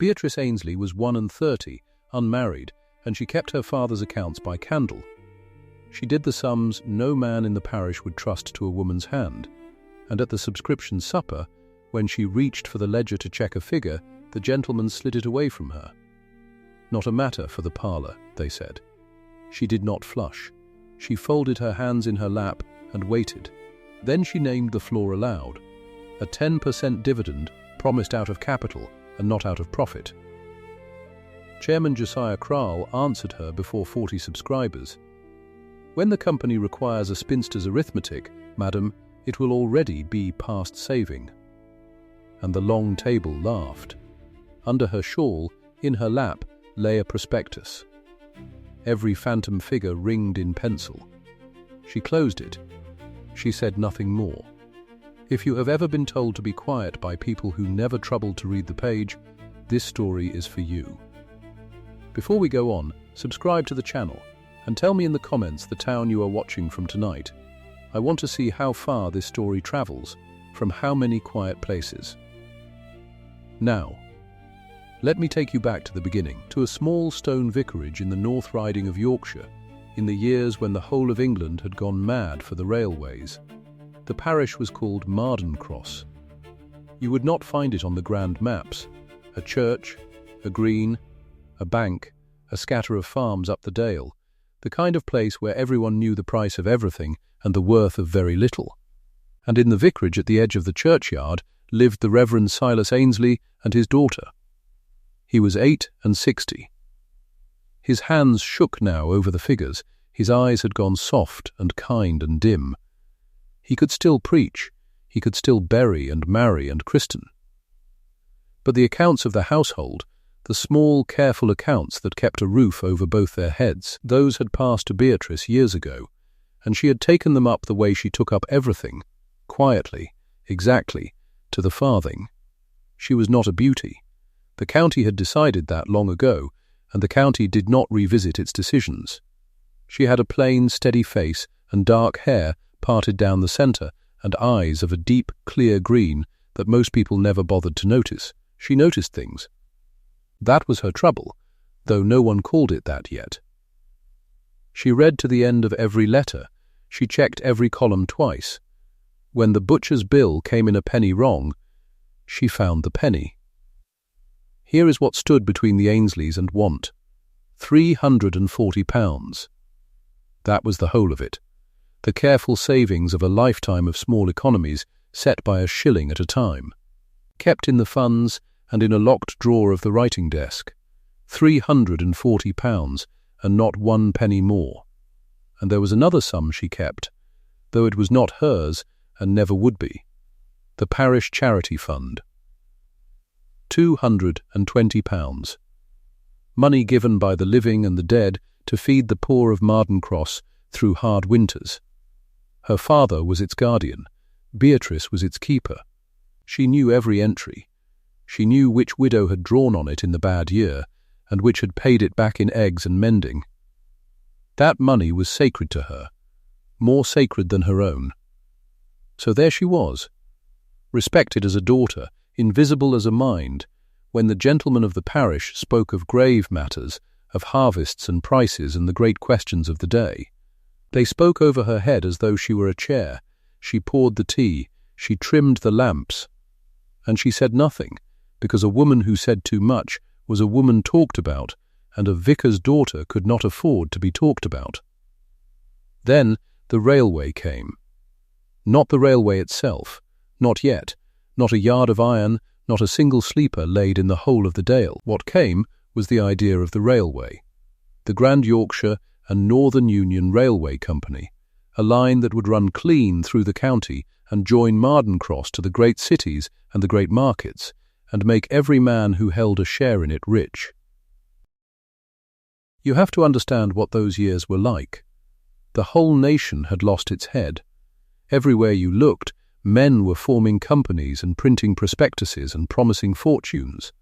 Beatrice Ainsley was 31, unmarried, and she kept her father's accounts by candle. She did the sums no man in the parish would trust to a woman's hand, and at the subscription supper, when she reached for the ledger to check a figure, the gentleman slid it away from her. Not a matter for the parlour, they said. She did not flush. She folded her hands in her lap and waited. Then she named the floor aloud. A 10% dividend promised out of capital and not out of profit. Chairman Josiah Crale answered her before 40 subscribers. When the company requires a spinster's arithmetic, madam, it will already be past saving. And the long table laughed. Under her shawl, in her lap, lay a prospectus. Every phantom figure ringed in pencil. She closed it. She said nothing more. If you have ever been told to be quiet by people who never troubled to read the page, this story is for you. Before we go on, subscribe to the channel and tell me in the comments the town you are watching from tonight. I want to see how far this story travels, from how many quiet places. Now, let me take you back to the beginning, to a small stone vicarage in the North Riding of Yorkshire, in the years when the whole of England had gone mad for the railways. The parish was called Marden Cross. You would not find it on the grand maps. A church, a green, a bank, a scatter of farms up the dale, the kind of place where everyone knew the price of everything and the worth of very little. And in the vicarage at the edge of the churchyard lived the Reverend Silas Ainsley and his daughter. He was 68. His hands shook now over the figures, his eyes had gone soft and kind and dim. He could still preach, he could still bury and marry and christen. But the accounts of the household, the small, careful accounts that kept a roof over both their heads, those had passed to Beatrice years ago, and she had taken them up the way she took up everything, quietly, exactly, to the farthing. She was not a beauty. The county had decided that long ago, and the county did not revisit its decisions. She had a plain, steady face and dark hair parted down the centre and eyes of a deep, clear green that most people never bothered to notice. She noticed things. That was her trouble, though no one called it that yet. She read to the end of every letter. She checked every column twice. When the butcher's bill came in a penny wrong, she found the penny. Here is what stood between the Ainsleys and want. £340. That was the whole of it. The careful savings of a lifetime of small economies set by a shilling at a time. Kept in the funds and in a locked drawer of the writing desk. £340 and not one penny more. And there was another sum she kept, though it was not hers and never would be. The parish charity fund. £220. Money given by the living and the dead to feed the poor of Marden Cross through hard winters. Her father was its guardian. Beatrice was its keeper. She knew every entry. She knew which widow had drawn on it in the bad year, and which had paid it back in eggs and mending. That money was sacred to her, more sacred than her own. So there she was, respected as a daughter, invisible as a mind, when the gentlemen of the parish spoke of grave matters, of harvests and prices and the great questions of the day. They spoke over her head as though she were a chair. She poured the tea, she trimmed the lamps, and she said nothing, because a woman who said too much was a woman talked about, and a vicar's daughter could not afford to be talked about. Then the railway came. Not the railway itself, not yet, not a yard of iron, not a single sleeper laid in the whole of the dale. What came was the idea of the railway. The Grand Yorkshire and Northern Union Railway Company, a line that would run clean through the county and join Marden Cross to the great cities and the great markets, and make every man who held a share in it rich. You have to understand what those years were like. The whole nation had lost its head. Everywhere you looked, men were forming companies and printing prospectuses and promising fortunes.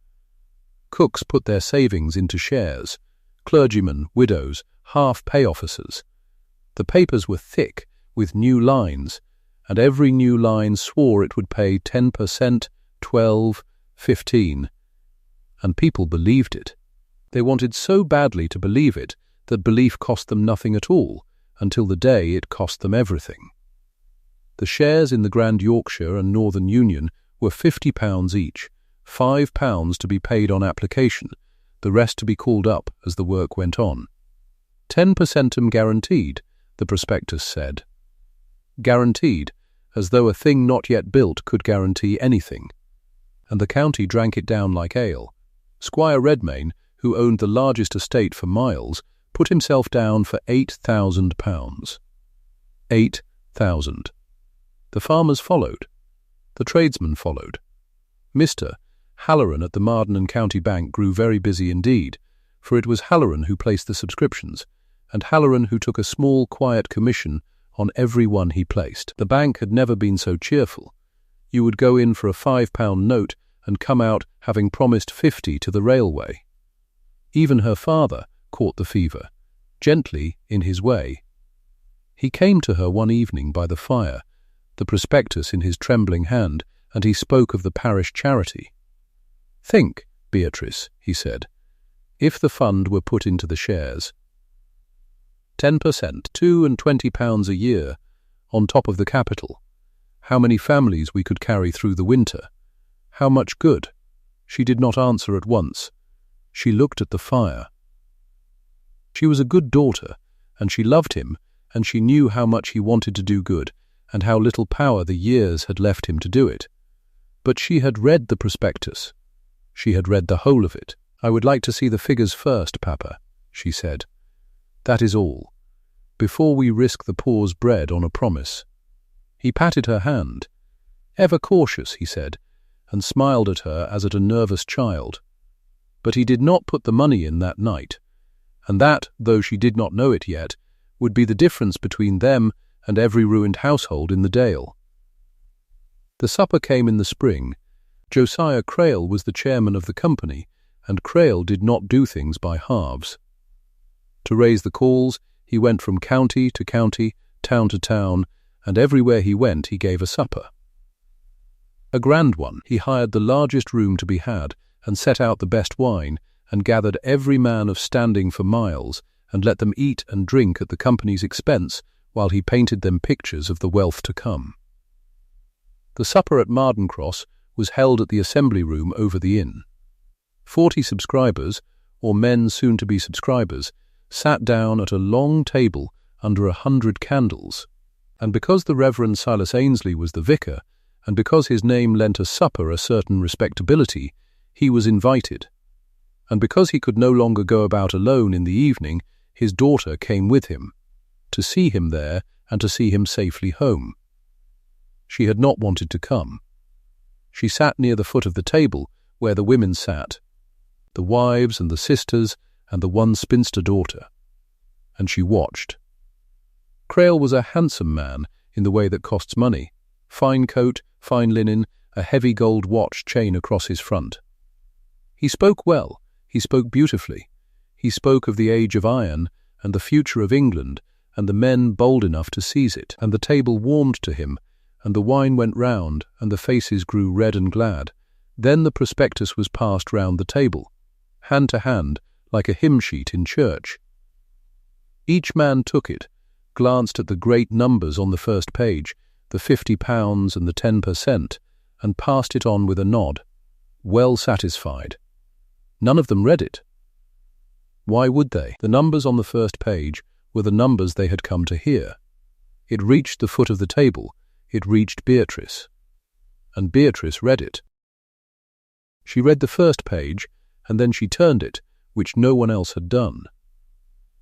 Cooks put their savings into shares, clergymen, widows, half-pay officers. The papers were thick with new lines, and every new line swore it would pay 10%, 12, 15. and people believed it. They wanted so badly to believe it that belief cost them nothing at all, until the day it cost them everything. The shares in the Grand Yorkshire and Northern Union were £50 each, £5 to be paid on application, the rest to be called up as the work went on. 10 per centum guaranteed, the prospectus said. Guaranteed, as though a thing not yet built could guarantee anything. And the county drank it down like ale. Squire Redmayne, who owned the largest estate for miles, put himself down for £8,000. 8,000. The farmers followed. The tradesmen followed. Mr. Halloran at the Marden and County Bank grew very busy indeed, for it was Halloran who placed the subscriptions, and Halloran who took a small, quiet commission on every one he placed. The bank had never been so cheerful. You would go in for a £5 note and come out having promised 50 to the railway. Even her father caught the fever, gently in his way. He came to her one evening by the fire, the prospectus in his trembling hand, and he spoke of the parish charity. "Think, Beatrice," he said, "if the fund were put into the shares. 10%, £22 a year, on top of the capital. How many families we could carry through the winter. How much good?" She did not answer at once. She looked at the fire. She was a good daughter, and she loved him, and she knew how much he wanted to do good, and how little power the years had left him to do it. But she had read the prospectus. She had read the whole of it. "I would like to see the figures first, Papa," she said. "That is all, before we risk the poor's bread on a promise." He patted her hand. "Ever cautious," he said, and smiled at her as at a nervous child. But he did not put the money in that night, and that, though she did not know it yet, would be the difference between them and every ruined household in the Dale. The supper came in the spring. Josiah Crale was the chairman of the company, and Crale did not do things by halves. To raise the calls, he went from county to county, town to town, and everywhere he went he gave a supper. A grand one. He hired the largest room to be had, and set out the best wine, and gathered every man of standing for miles, and let them eat and drink at the company's expense, while he painted them pictures of the wealth to come. The supper at Marden Cross was held at the assembly room over the inn. 40 subscribers, or men soon to be subscribers, sat down at a long table under 100 candles, and because the Reverend Silas Ainsley was the vicar, and because his name lent a supper a certain respectability, he was invited. And because he could no longer go about alone in the evening, his daughter came with him, to see him there and to see him safely home. She had not wanted to come. She sat near the foot of the table where the women sat, the wives and the sisters and the one spinster daughter, and she watched. Crale was a handsome man in the way that costs money, fine coat, fine linen, a heavy gold watch chain across his front. He spoke well, he spoke beautifully. He spoke of the age of iron and the future of England and the men bold enough to seize it, and the table warmed to him, and the wine went round, and the faces grew red and glad. Then the prospectus was passed round the table, hand to hand, like a hymn sheet in church. Each man took it, glanced at the great numbers on the first page, the £50 and the 10%, and passed it on with a nod, well satisfied. None of them read it. Why would they? The numbers on the first page were the numbers they had come to hear. It reached the foot of the table. It reached Beatrice. And Beatrice read it. She read the first page, and then she turned it, which no one else had done.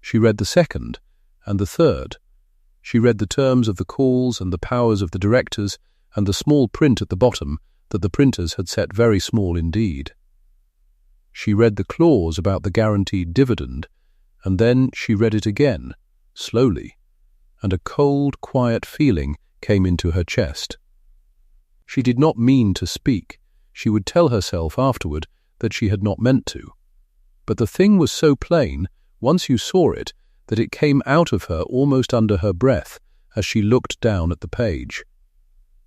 She read the second, and the third. She read the terms of the calls and the powers of the directors, and the small print at the bottom that the printers had set very small indeed. She read the clause about the guaranteed dividend, and then she read it again, slowly, and a cold, quiet feeling came into her chest. She did not mean to speak. She would tell herself afterward that she had not meant to. But the thing was so plain, once you saw it, that it came out of her almost under her breath as she looked down at the page.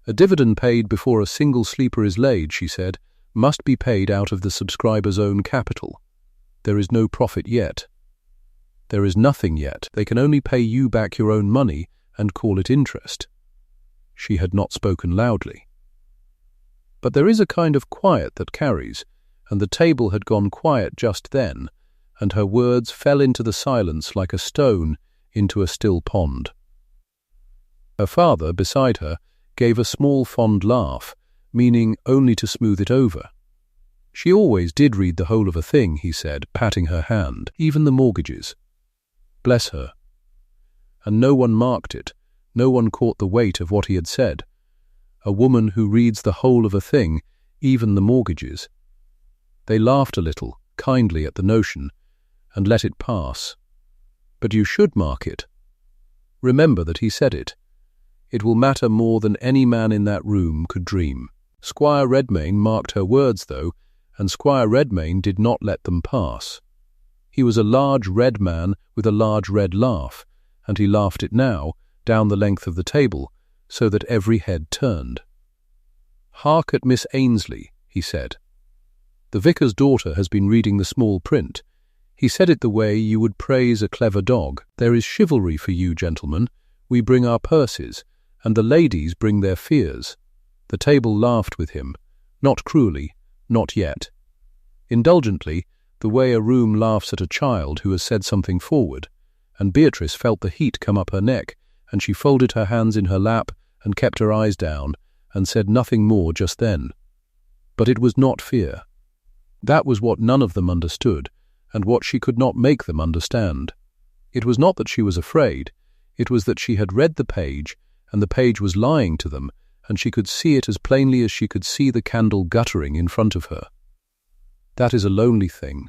"A dividend paid before a single sleeper is laid," she said, must be paid out of the subscriber's own capital. There is no profit yet. There is nothing yet. They can only pay you back your own money and call it interest. She had not spoken loudly. But there is a kind of quiet that carries, and the table had gone quiet just then, and her words fell into the silence like a stone into a still pond. Her father, beside her, gave a small fond laugh, meaning only to smooth it over. She always did read the whole of a thing, he said, patting her hand, even the mortgages. Bless her. And no one marked it, no one caught the weight of what he had said. A woman who reads the whole of a thing, even the mortgages. They laughed a little, kindly at the notion, and let it pass. But you should mark it. Remember that he said it. It will matter more than any man in that room could dream. Squire Redmayne marked her words, though, and Squire Redmayne did not let them pass. He was a large red man with a large red laugh, and he laughed it now, down the length of the table, so that every head turned. "Hark at Miss Ainsley," he said. "The vicar's daughter has been reading the small print. He said it the way you would praise a clever dog. There is chivalry for you, gentlemen. We bring our purses, and the ladies bring their fears." The table laughed with him, not cruelly, not yet. Indulgently, the way a room laughs at a child who has said something forward, and Beatrice felt the heat come up her neck, and she folded her hands in her lap and kept her eyes down, and said nothing more just then. But it was not fear. That was what none of them understood, and what she could not make them understand. It was not that she was afraid, it was that she had read the page, and the page was lying to them, and she could see it as plainly as she could see the candle guttering in front of her. That is a lonely thing.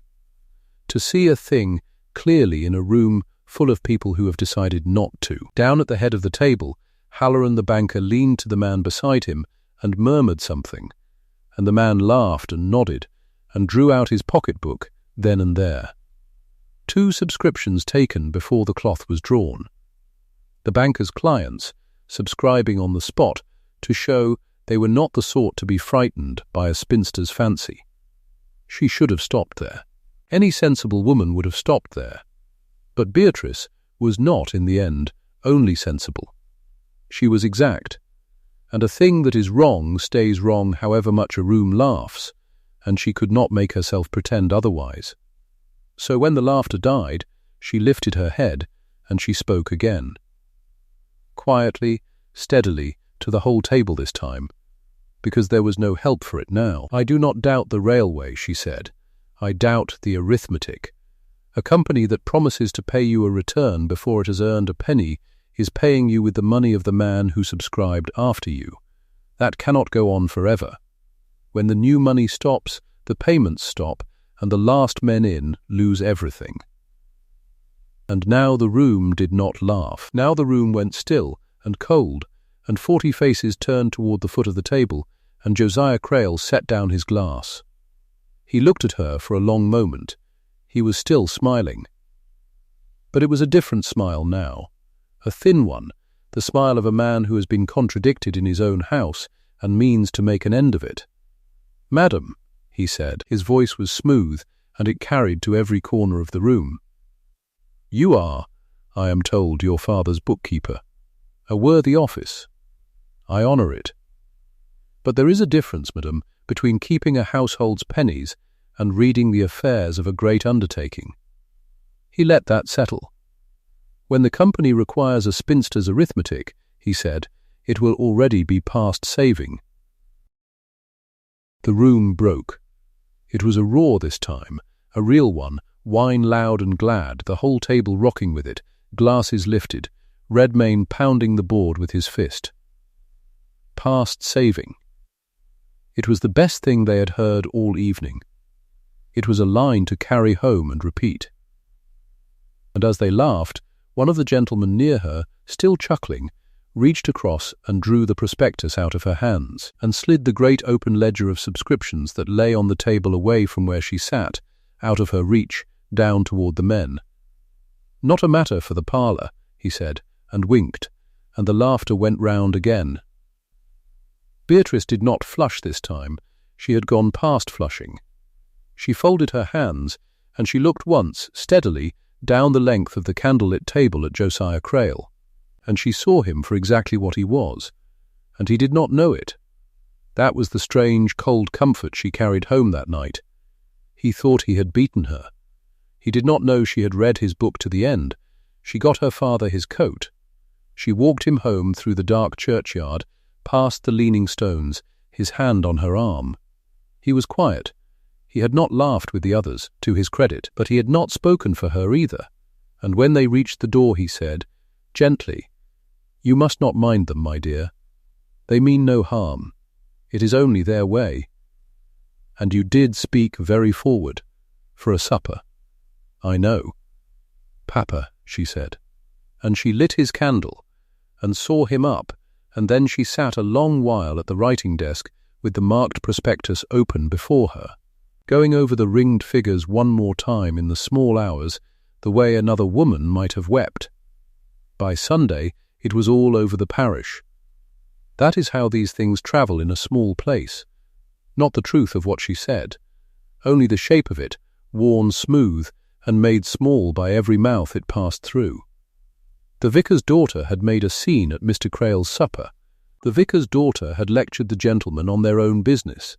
To see a thing clearly in a room full of people who have decided not to. Down at the head of the table, Halloran the banker leaned to the man beside him and murmured something, and the man laughed and nodded, and drew out his pocketbook then and there. 2 subscriptions taken before the cloth was drawn. The banker's clients, subscribing on the spot to show they were not the sort to be frightened by a spinster's fancy. She should have stopped there. Any sensible woman would have stopped there. But Beatrice was not, in the end, only sensible. She was exact, and a thing that is wrong stays wrong however much a room laughs, and she could not make herself pretend otherwise. So when the laughter died, she lifted her head, and she spoke again. Quietly, steadily, to the whole table this time, because there was no help for it now. "I do not doubt the railway," she said. "I doubt the arithmetic. A company that promises to pay you a return before it has earned a penny is paying you with the money of the man who subscribed after you. That cannot go on forever. When the new money stops, the payments stop, and the last men in lose everything." And now the room did not laugh. Now the room went still and cold, and 40 faces turned toward the foot of the table, and Josiah Crale set down his glass. He looked at her for a long moment. He was still smiling. But it was a different smile now, a thin one, the smile of a man who has been contradicted in his own house and means to make an end of it. "Madam," he said. His voice was smooth, and it carried to every corner of the room. "You are, I am told, your father's bookkeeper. A worthy office. I honour it. But there is a difference, madam, between keeping a household's pennies and reading the affairs of a great undertaking." He let that settle. "When the company requires a spinster's arithmetic," he said, "it will already be past saving." The room broke. It was a roar this time, a real one, wine loud and glad, the whole table rocking with it, glasses lifted, Redmayne pounding the board with his fist. Past saving. It was the best thing they had heard all evening. It was a line to carry home and repeat. And as they laughed, one of the gentlemen near her, still chuckling, reached across and drew the prospectus out of her hands, and slid the great open ledger of subscriptions that lay on the table away from where she sat, out of her reach, down toward the men. "Not a matter for the parlour," he said, and winked, and the laughter went round again. Beatrice did not flush this time. she had gone past flushing. She folded her hands, and she looked once, steadily, down the length of the candlelit table at Josiah Crale, and she saw him for exactly what he was, and he did not know it. That was the strange, cold comfort she carried home that night. He thought he had beaten her. He did not know she had read his book to the end. She got her father his coat. She walked him home through the dark churchyard, past the leaning stones, his hand on her arm. He was quiet. He had not laughed with the others, to his credit, but he had not spoken for her either, and when they reached the door he said, gently, "You must not mind them, my dear. They mean no harm. It is only their way. And you did speak very forward, for a supper. I know." "Papa," she said, and she lit his candle, and saw him up, and then she sat a long while at the writing desk with the marked prospectus open before her, going over the ringed figures one more time in the small hours, the way another woman might have wept. By Sunday it was all over the parish. That is how these things travel in a small place. Not the truth of what she said, only the shape of it, worn smooth and made small by every mouth it passed through. The vicar's daughter had made a scene at Mr. Crale's supper. The vicar's daughter had lectured the gentlemen on their own business.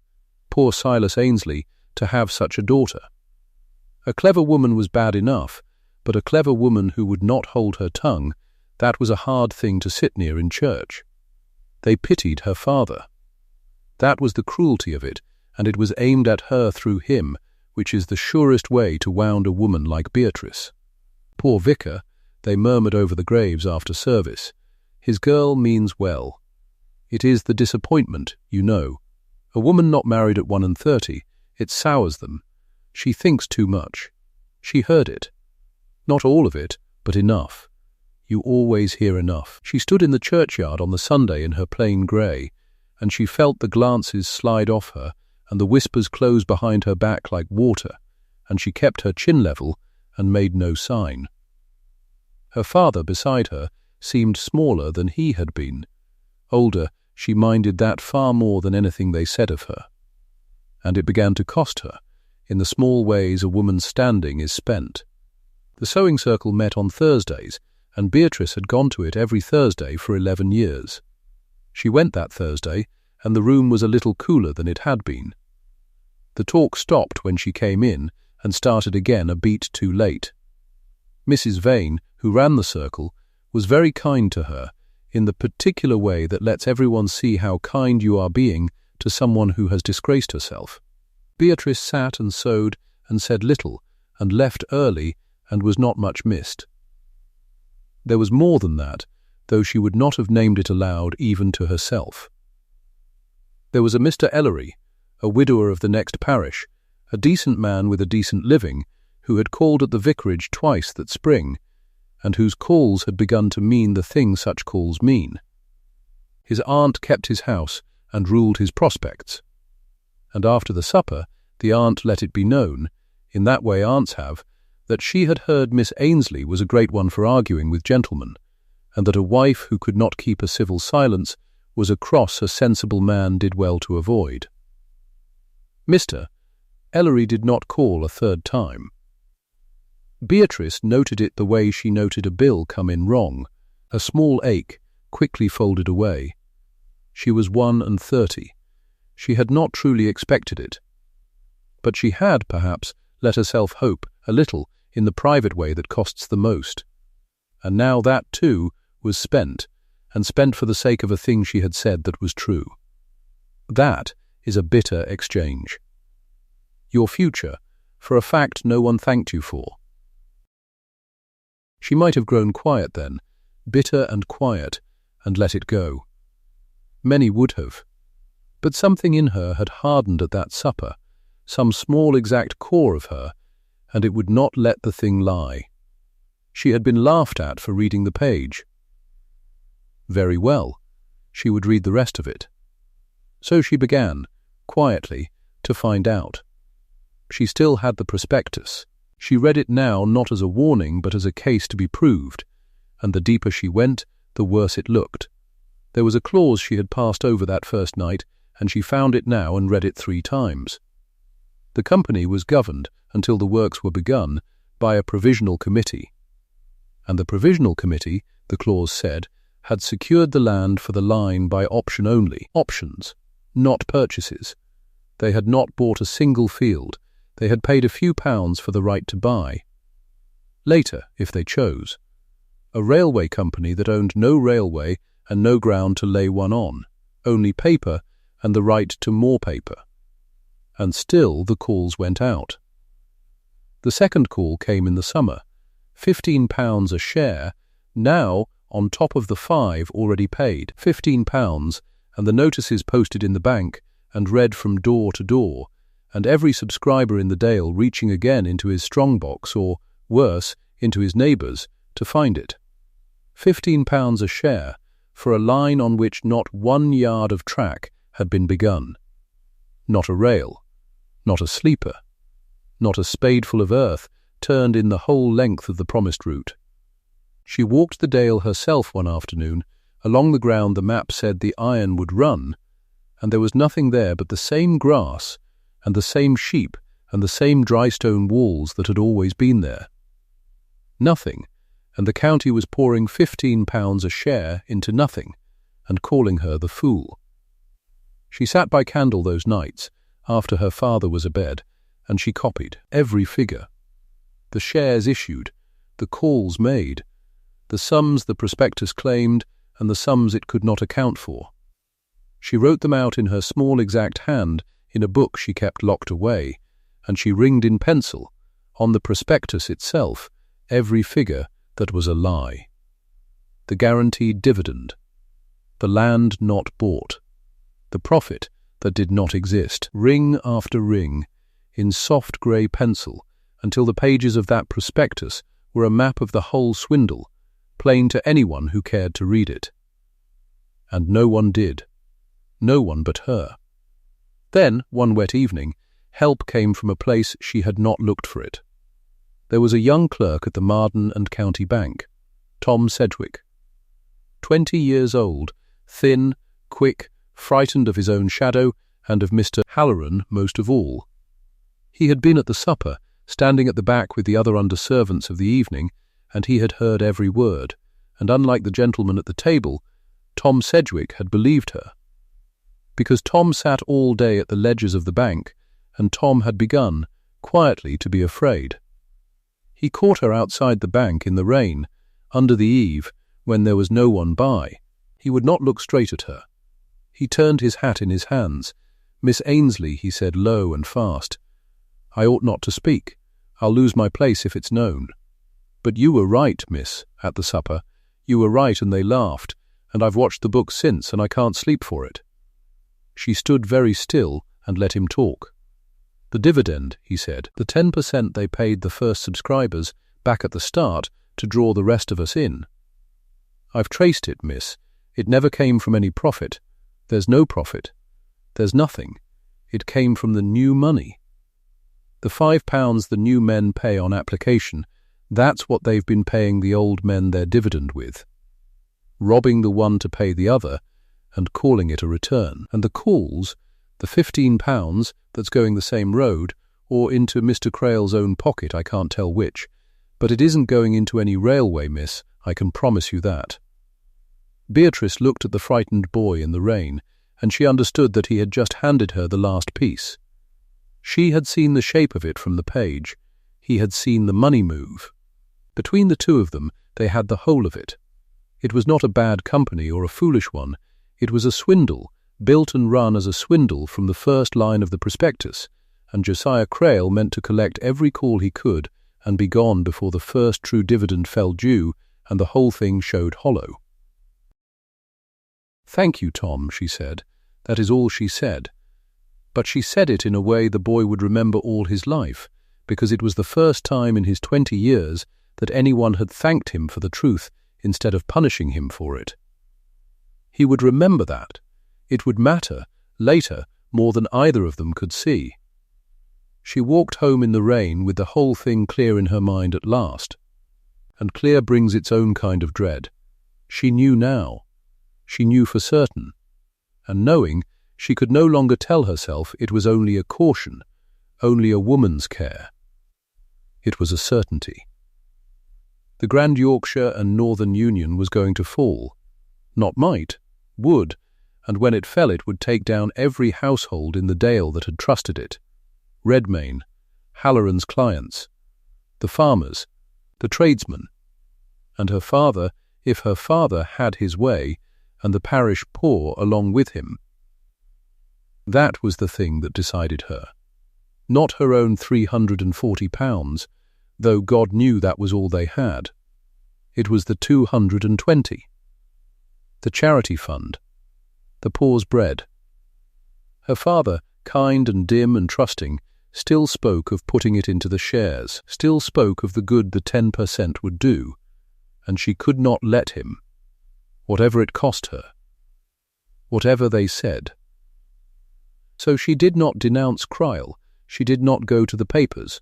Poor Silas Ainsley, to have such a daughter. A clever woman was bad enough, but a clever woman who would not hold her tongue, that was a hard thing to sit near in church. They pitied her father. That was the cruelty of it, and it was aimed at her through him, which is the surest way to wound a woman like Beatrice. Poor vicar, they murmured over the graves after service. His girl means well. It is the disappointment, you know. A woman not married at 31, it sours them. She thinks too much. She heard it. Not all of it, but enough. You always hear enough. She stood in the churchyard on the Sunday in her plain grey, and she felt the glances slide off her and the whispers close behind her back like water, and she kept her chin level and made no sign. Her father beside her seemed smaller than he had been. Older, she minded that far more than anything they said of her. And it began to cost her, in the small ways a woman's standing is spent. The sewing circle met on Thursdays, and Beatrice had gone to it every Thursday for 11 years. She went that Thursday, and the room was a little cooler than it had been. The talk stopped when she came in, and started again a beat too late. Mrs. Vane, who ran the circle, was very kind to her, in the particular way that lets everyone see how kind you are being to someone who has disgraced herself. Beatrice sat and sewed and said little, and left early, and was not much missed. There was more than that, though she would not have named it aloud even to herself. There was a Mr. Ellery, a widower of the next parish, a decent man with a decent living, who had called at the vicarage twice that spring, and whose calls had begun to mean the thing such calls mean. His aunt kept his house and ruled his prospects. And after the supper, the aunt let it be known, in that way aunts have, that she had heard Miss Ainsley was a great one for arguing with gentlemen, and that a wife who could not keep a civil silence was a cross a sensible man did well to avoid. Mr. Ellery did not call a third time. Beatrice noted it the way she noted a bill come in wrong, a small ache, quickly folded away. She was 31. She had not truly expected it. But she had, perhaps, let herself hope a little in the private way that costs the most. And now that, too, was spent, and spent for the sake of a thing she had said that was true. That is a bitter exchange. Your future, for a fact no one thanked you for. She might have grown quiet then, bitter and quiet, and let it go. Many would have. But something in her had hardened at that supper, some small exact core of her, and it would not let the thing lie. She had been laughed at for reading the page. Very well, she would read the rest of it. So she began, quietly, to find out. She still had the prospectus. She read it now not as a warning but as a case to be proved, and the deeper she went, the worse it looked. There was a clause she had passed over that first night, and she found it now and read it 3 times. The company was governed, until the works were begun, by a provisional committee. And the provisional committee, the clause said, had secured the land for the line by option only. Options, not purchases. They had not bought a single field. They had paid a few pounds for the right to buy. Later, if they chose. A railway company that owned no railway and no ground to lay one on, only paper and the right to more paper. And still the calls went out. The second call came in the summer, £15 a share, now on top of the 5 already paid, £15, and the notices posted in the bank and read from door to door, and every subscriber in the Dale reaching again into his strongbox or, worse, into his neighbour's, to find it. £15 a share for a line on which not 1 yard of track had been begun. Not a rail, not a sleeper, not a spadeful of earth turned in the whole length of the promised route. She walked the Dale herself one afternoon, along the ground the map said the iron would run, and there was nothing there but the same grass and the same sheep and the same dry stone walls that had always been there. Nothing, and the county was pouring £15 a share into nothing, and calling her the fool. She sat by candle those nights, after her father was abed, and she copied every figure. The shares issued, the calls made, the sums the prospectus claimed, and the sums it could not account for. She wrote them out in her small exact hand in a book she kept locked away, and she ringed in pencil, on the prospectus itself, every figure that was a lie. The guaranteed dividend, the land not bought, the profit that did not exist, ring after ring, in soft grey pencil, until the pages of that prospectus were a map of the whole swindle, plain to anyone who cared to read it. And no one did. No one but her. Then, one wet evening, help came from a place she had not looked for it. There was a young clerk at the Marden and County Bank, Tom Sedgwick. 20 years old, thin, quick, frightened of his own shadow, and of Mr. Halloran most of all. He had been at the supper, standing at the back with the other under-servants of the evening, and he had heard every word, and unlike the gentleman at the table, Tom Sedgwick had believed her. Because Tom sat all day at the ledgers of the bank, and Tom had begun, quietly, to be afraid. He caught her outside the bank in the rain, under the eave, when there was no one by. He would not look straight at her. He turned his hat in his hands. "Miss Ainsley," he said low and fast. "I ought not to speak. I'll lose my place if it's known. But you were right, miss, at the supper. You were right, and they laughed, and I've watched the book since, and I can't sleep for it." She stood very still and let him talk. "The dividend," he said, "the 10% they paid the first subscribers back at the start to draw the rest of us in. I've traced it, miss. It never came from any profit. There's no profit. There's nothing. It came from the new money. The £5 the new men pay on application, that's what they've been paying the old men their dividend with. Robbing the one to pay the other, and calling it a return. And the calls, the £15 that's going the same road, or into Mr. Crale's own pocket, I can't tell which, but it isn't going into any railway, miss, I can promise you that." Beatrice looked at the frightened boy in the rain, and she understood that he had just handed her the last piece. She had seen the shape of it from the page. He had seen the money move. Between the two of them, they had the whole of it. It was not a bad company or a foolish one. It was a swindle, built and run as a swindle from the first line of the prospectus, and Josiah Crale meant to collect every call he could and be gone before the first true dividend fell due and the whole thing showed hollow. "Thank you, Tom," she said. That is all she said. But she said it in a way the boy would remember all his life, because it was the first time in his 20 years that anyone had thanked him for the truth instead of punishing him for it. He would remember that. It would matter, later, more than either of them could see. She walked home in the rain with the whole thing clear in her mind at last. And clear brings its own kind of dread. She knew now. She knew for certain. And knowing, She could no longer tell herself it was only a caution, only a woman's care. It was a certainty. The Grand Yorkshire and Northern Union was going to fall. Not might, would, and when it fell it would take down every household in the Dale that had trusted it. Redmayne, Halloran's clients, the farmers, the tradesmen, and her father, if her father had his way, and the parish poor along with him. That was the thing that decided her. Not her own £340, though God knew that was all they had. It was the 220. The charity fund. The poor's bread. Her father, kind and dim and trusting, still spoke of putting it into the shares, still spoke of the good the 10% would do, and she could not let him, whatever it cost her, whatever they said. So she did not denounce Crale, she did not go to the papers,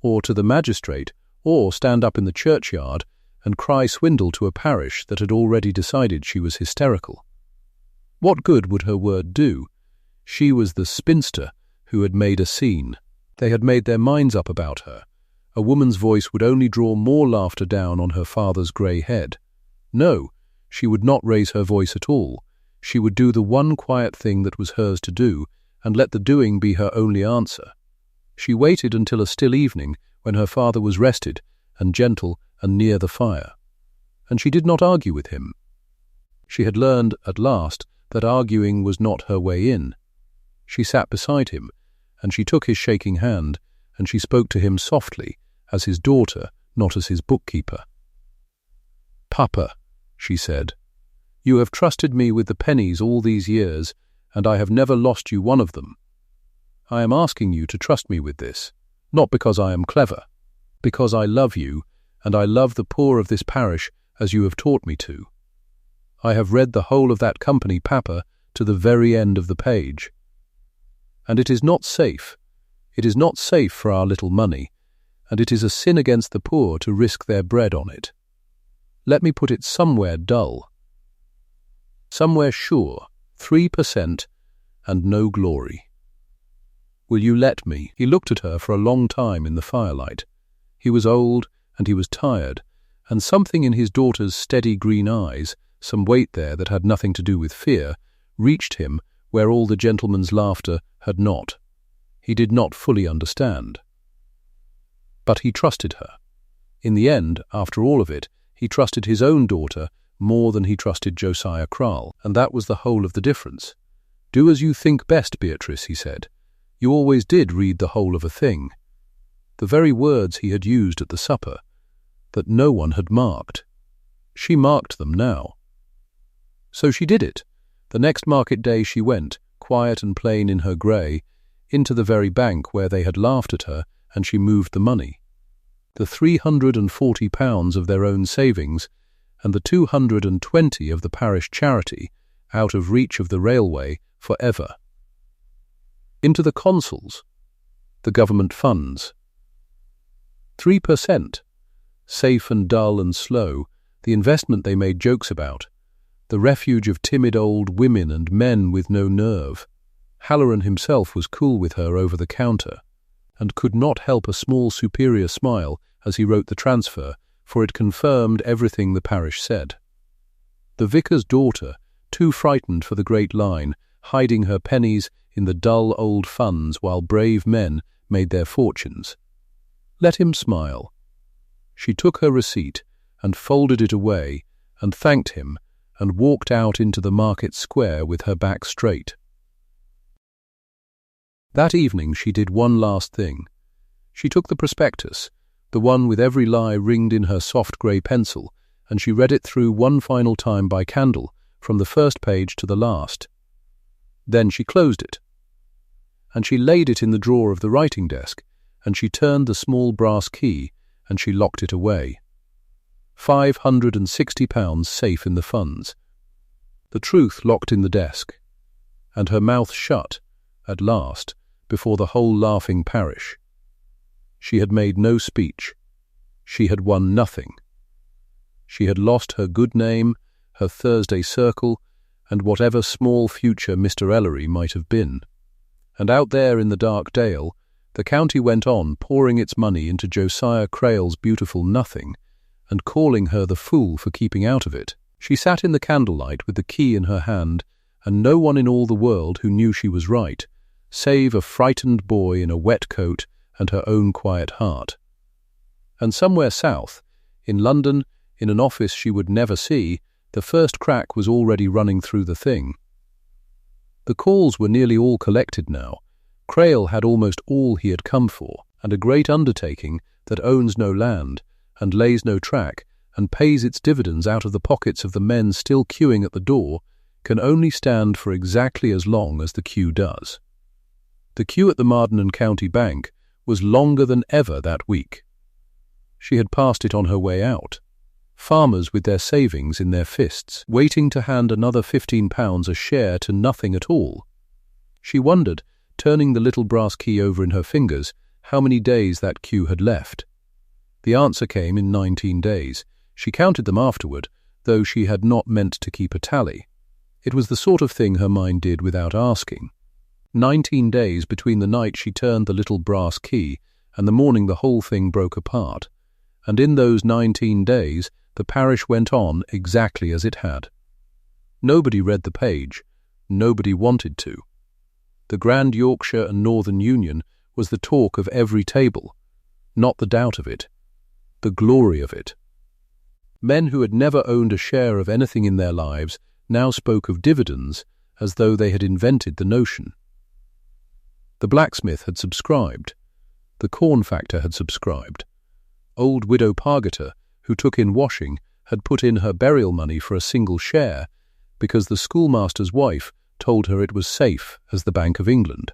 or to the magistrate, or stand up in the churchyard and cry swindle to a parish that had already decided she was hysterical. What good would her word do? She was the spinster who had made a scene. They had made their minds up about her. A woman's voice would only draw more laughter down on her father's grey head. No, she would not raise her voice at all. She would do the one quiet thing that was hers to do, and let the doing be her only answer. She waited until a still evening when her father was rested and gentle and near the fire. And she did not argue with him. She had learned, at last, that arguing was not her way in. She sat beside him, and she took his shaking hand, and she spoke to him softly, as his daughter, not as his bookkeeper. "Papa," she said, "you have trusted me with the pennies all these years, and I have never lost you one of them. I am asking you to trust me with this, not because I am clever, because I love you, and I love the poor of this parish as you have taught me to. I have read the whole of that company, Papa, to the very end of the page. And it is not safe. It is not safe for our little money, and it is a sin against the poor to risk their bread on it. Let me put it somewhere dull. Somewhere sure, 3%, and no glory. Will you let me?" He looked at her for a long time in the firelight. He was old, and he was tired, and something in his daughter's steady green eyes, some weight there that had nothing to do with fear, reached him where all the gentleman's laughter had not. He did not fully understand. But he trusted her. In the end, after all of it, he trusted his own daughter more than he trusted Josiah Crale, and that was the whole of the difference. "Do as you think best, Beatrice," he said. "You always did read the whole of a thing." The very words he had used at the supper, that no one had marked. She marked them now. So she did it. The next market day she went, quiet and plain in her grey, into the very bank where they had laughed at her, and she moved the money. The £340 of their own savings, and the 220 of the parish charity, out of reach of the railway for ever. Into the consols, the government funds. 3%, safe and dull and slow, the investment they made jokes about, the refuge of timid old women and men with no nerve. Halloran himself was cool with her over the counter, and could not help a small superior smile as he wrote the transfer, for it confirmed everything the parish said. The vicar's daughter, too frightened for the great line, hiding her pennies in the dull old funds while brave men made their fortunes. Let him smile. She took her receipt and folded it away and thanked him and walked out into the market square with her back straight. That evening she did one last thing. She took the prospectus, the one with every lie ringed in her soft grey pencil, and she read it through one final time by candle, from the first page to the last. Then she closed it, and she laid it in the drawer of the writing desk, and she turned the small brass key, and she locked it away. £560 safe in the funds. The truth locked in the desk, and her mouth shut, at last, before the whole laughing parish. She had made no speech. She had won nothing. She had lost her good name, her Thursday circle, and whatever small future Mr. Ellery might have been. And out there in the dark dale, the county went on pouring its money into Josiah Crale's beautiful nothing, and calling her the fool for keeping out of it. She sat in the candlelight with the key in her hand, and no one in all the world who knew she was right, save a frightened boy in a wet coat and her own quiet heart. And somewhere south, in London, in an office she would never see, the first crack was already running through the thing. The calls were nearly all collected now. Crale had almost all he had come for, and a great undertaking that owns no land, and lays no track, and pays its dividends out of the pockets of the men still queuing at the door, can only stand for exactly as long as the queue does. The queue at the Marden and County Bank was longer than ever that week. She had passed it on her way out. Farmers with their savings in their fists, waiting to hand another £15 a share to nothing at all. She wondered, turning the little brass key over in her fingers, how many days that queue had left. The answer came in 19 days. She counted them afterward, though she had not meant to keep a tally. It was the sort of thing her mind did without asking. 19 days between the night she turned the little brass key and the morning the whole thing broke apart. And in those 19 days the parish went on exactly as it had. Nobody read the page. Nobody wanted to. The Grand Yorkshire and Northern Union was the talk of every table, not the doubt of it, the glory of it. Men who had never owned a share of anything in their lives now spoke of dividends as though they had invented the notion. The blacksmith had subscribed. The corn factor had subscribed. Old Widow Pargeter, who took in washing, had put in her burial money for a single share because the schoolmaster's wife told her it was safe as the Bank of England.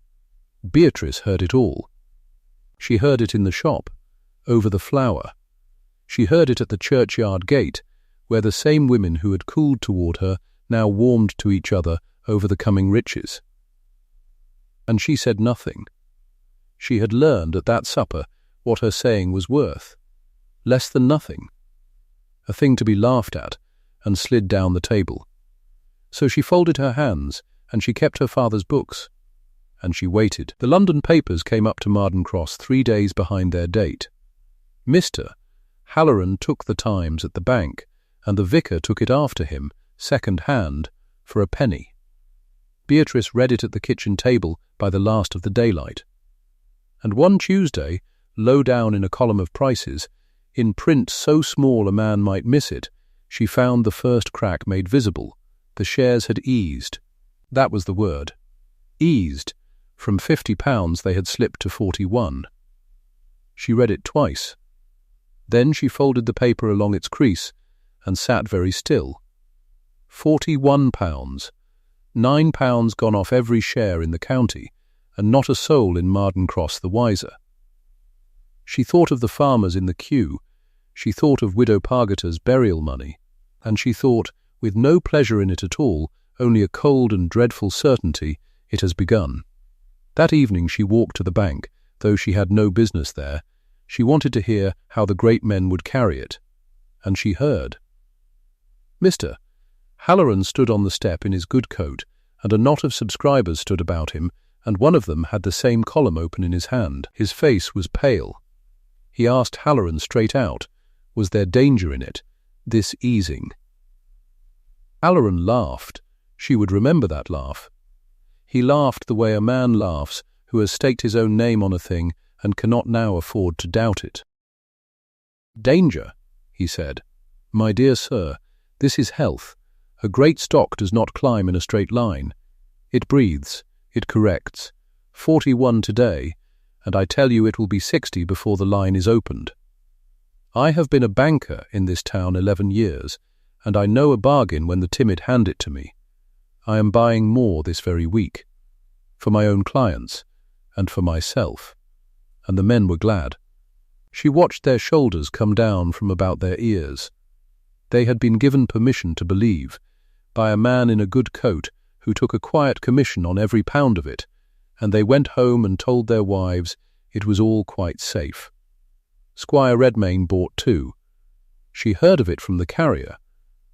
Beatrice heard it all. She heard it in the shop, over the flour. She heard it at the churchyard gate, where the same women who had cooled toward her now warmed to each other over the coming riches. And she said nothing. She had learned at that supper what her saying was worth. Less than nothing. A thing to be laughed at, and slid down the table. So she folded her hands, and she kept her father's books. And she waited. The London papers came up to Marden Cross 3 days behind their date. Mr. Halloran took the Times at the bank, and the vicar took it after him, second hand, for a penny. Beatrice read it at the kitchen table by the last of the daylight. And one Tuesday, low down in a column of prices, in print so small a man might miss it, she found the first crack made visible. The shares had eased. That was the word. Eased. From £50 they had slipped to 41. She read it twice. Then she folded the paper along its crease and sat very still. £41. £9 gone off every share in the county, and not a soul in Marden Cross the wiser. She thought of the farmers in the queue, she thought of Widow Pargeter's burial money, and she thought, with no pleasure in it at all, only a cold and dreadful certainty, it has begun. That evening she walked to the bank, though she had no business there. She wanted to hear how the great men would carry it. And she heard. Mr. Halloran stood on the step in his good coat, and a knot of subscribers stood about him, and one of them had the same column open in his hand. His face was pale. He asked Halloran straight out, was there danger in it, this easing? Halloran laughed. She would remember that laugh. He laughed the way a man laughs who has staked his own name on a thing and cannot now afford to doubt it. Danger, he said. My dear sir, this is health. A great stock does not climb in a straight line. It breathes, it corrects. 41 today, and I tell you it will be 60 before the line is opened. I have been a banker in this town 11 years, and I know a bargain when the timid hand it to me. I am buying more this very week, for my own clients, and for myself. And the men were glad. She watched their shoulders come down from about their ears. They had been given permission to believe, by a man in a good coat who took a quiet commission on every pound of it, and they went home and told their wives it was all quite safe. Squire Redmayne bought too. She heard of it from the carrier,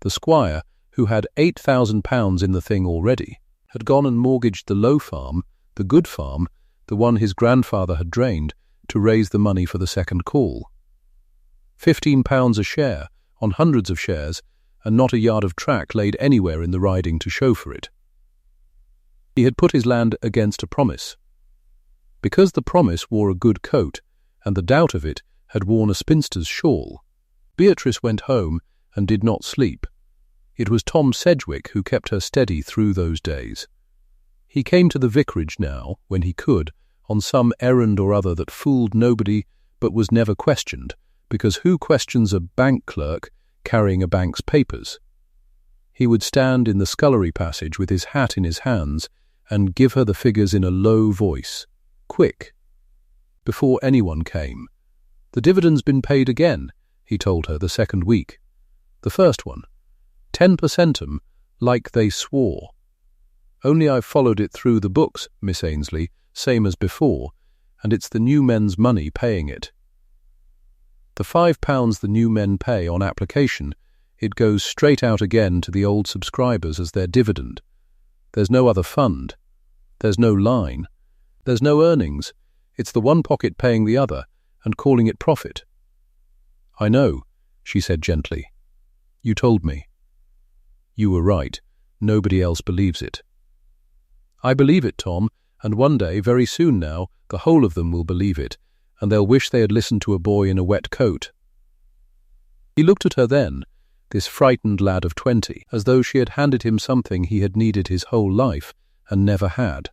the squire, who had £8,000 in the thing already, had gone and mortgaged the low farm, the good farm, the one his grandfather had drained, to raise the money for the second call. £15 a share, on hundreds of shares, and not a yard of track laid anywhere in the riding to show for it. He had put his land against a promise. Because the promise wore a good coat, and the doubt of it had worn a spinster's shawl, Beatrice went home and did not sleep. It was Tom Sedgwick who kept her steady through those days. He came to the vicarage now, when he could, on some errand or other that fooled nobody but was never questioned, because who questions a bank clerk carrying a bank's papers? He would stand in the scullery passage with his hat in his hands and give her the figures in a low voice, quick, before anyone came. "The dividend's been paid again," he told her the second week. "The first one. 10 centum, like they swore. Only I've followed it through the books, Miss Ainsley, same as before, and it's the new men's money paying it. The £5 the new men pay on application, it goes straight out again to the old subscribers as their dividend. There's no other fund. There's no line. There's no earnings. It's the one pocket paying the other and calling it profit." "I know," she said gently. "You told me." "You were right. Nobody else believes it." "I believe it, Tom, and one day, very soon now, the whole of them will believe it, and they'll wish they had listened to a boy in a wet coat." He looked at her then, this frightened lad of 20, as though she had handed him something he had needed his whole life and never had.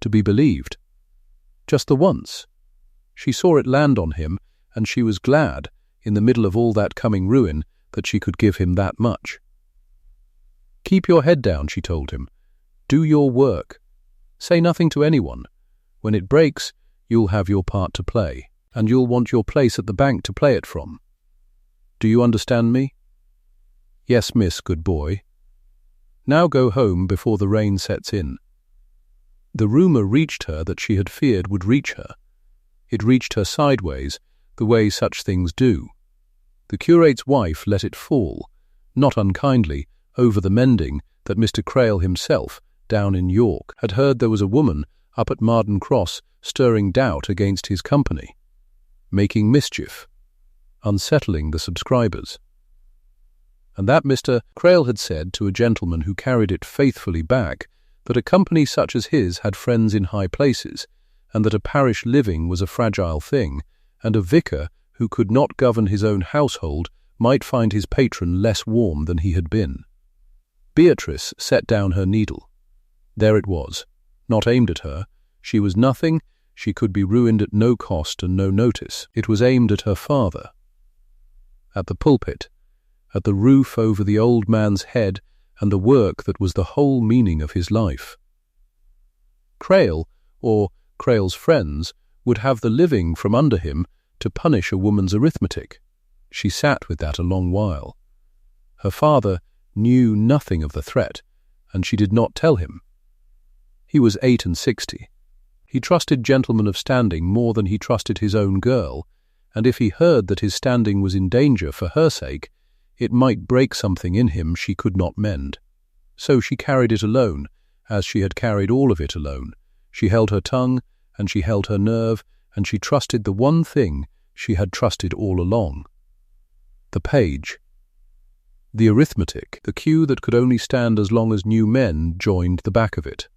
To be believed. Just the once. She saw it land on him, and she was glad, in the middle of all that coming ruin, that she could give him that much. "Keep your head down," she told him. "Do your work. Say nothing to anyone. When it breaks, you'll have your part to play, and you'll want your place at the bank to play it from. Do you understand me?" "Yes, miss, good boy. Now go home before the rain sets in." The rumour reached her that she had feared would reach her. It reached her sideways, the way such things do. The curate's wife let it fall, not unkindly, over the mending that Mr. Crale himself, down in York, had heard there was a woman up at Marden Cross stirring doubt against his company, making mischief, unsettling the subscribers. And that Mr. Crale had said to a gentleman who carried it faithfully back that a company such as his had friends in high places, and that a parish living was a fragile thing, and a vicar who could not govern his own household might find his patron less warm than he had been. Beatrice set down her needle. There it was, not aimed at her. She was nothing, she could be ruined at no cost and no notice. It was aimed at her father. At the pulpit, at the roof over the old man's head and the work that was the whole meaning of his life. Crale, or Crale's friends, would have the living from under him to punish a woman's arithmetic. She sat with that a long while. Her father knew nothing of the threat, and she did not tell him. He was 68. He trusted gentlemen of standing more than he trusted his own girl, and if he heard that his standing was in danger for her sake, it might break something in him she could not mend. So she carried it alone, as she had carried all of it alone. She held her tongue, and she held her nerve, and she trusted the one thing she had trusted all along. The page. The arithmetic, the queue that could only stand as long as new men joined the back of it.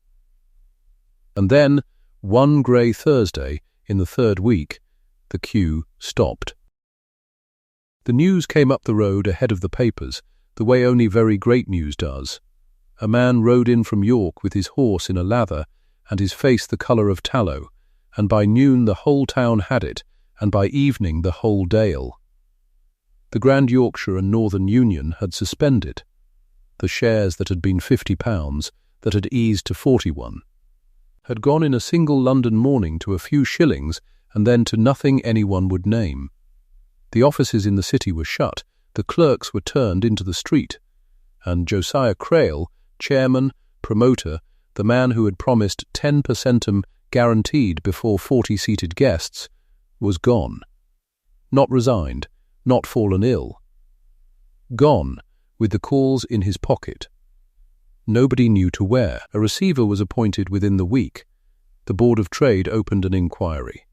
And then, one grey Thursday, in the third week, the queue stopped. The news came up the road ahead of the papers, the way only very great news does. A man rode in from York with his horse in a lather, and his face the colour of tallow, and by noon the whole town had it, and by evening the whole dale. The Grand Yorkshire Northern Union had suspended. The shares that had been £50, that had eased to 41, had gone in a single London morning to a few shillings, and then to nothing anyone would name. The offices in the city were shut, the clerks were turned into the street, and Josiah Crale, chairman, promoter, the man who had promised 10 centum guaranteed before 40-seated guests, was gone. Not resigned, not fallen ill. Gone, with the calls in his pocket. Nobody knew to where. A receiver was appointed within the week. The Board of Trade opened an inquiry.